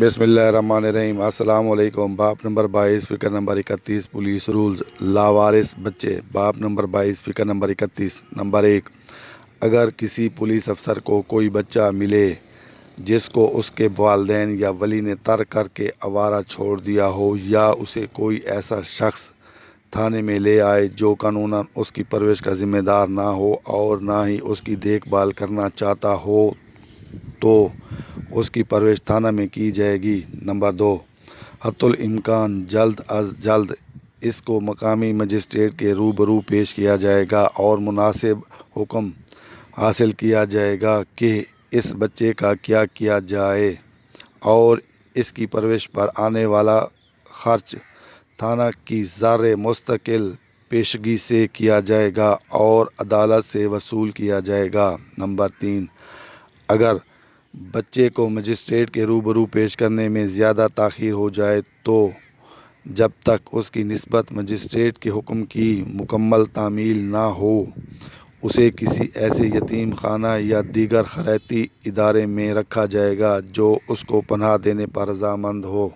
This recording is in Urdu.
بسم اللہ الرحمن الرحیم۔ السلام علیکم۔ باپ نمبر 22 فکر نمبر 31 پولیس رولز لاوارث بچے۔ باپ نمبر 22 فکر نمبر 31 نمبر 1، اگر کسی پولیس افسر کو کوئی بچہ ملے جس کو اس کے والدین یا ولی نے ترک کر کے آوارہ چھوڑ دیا ہو، یا اسے کوئی ایسا شخص تھانے میں لے آئے جو قانوناً اس کی پرورش کا ذمہ دار نہ ہو اور نہ ہی اس کی دیکھ بھال کرنا چاہتا ہو، تو اس کی پرورش تھانہ میں کی جائے گی۔ نمبر 2، حتی الامکان جلد از جلد اس کو مقامی مجسٹریٹ کے روبرو پیش کیا جائے گا اور مناسب حکم حاصل کیا جائے گا کہ اس بچے کا کیا کیا جائے، اور اس کی پرورش پر آنے والا خرچ تھانہ کی زیر مستقل پیشگی سے کیا جائے گا اور عدالت سے وصول کیا جائے گا۔ نمبر 3، اگر بچے کو مجسٹریٹ کے روبرو پیش کرنے میں زیادہ تاخیر ہو جائے تو جب تک اس کی نسبت مجسٹریٹ کے حکم کی مکمل تعمیل نہ ہو، اسے کسی ایسے یتیم خانہ یا دیگر خیراتی ادارے میں رکھا جائے گا جو اس کو پناہ دینے پر رضامند ہو۔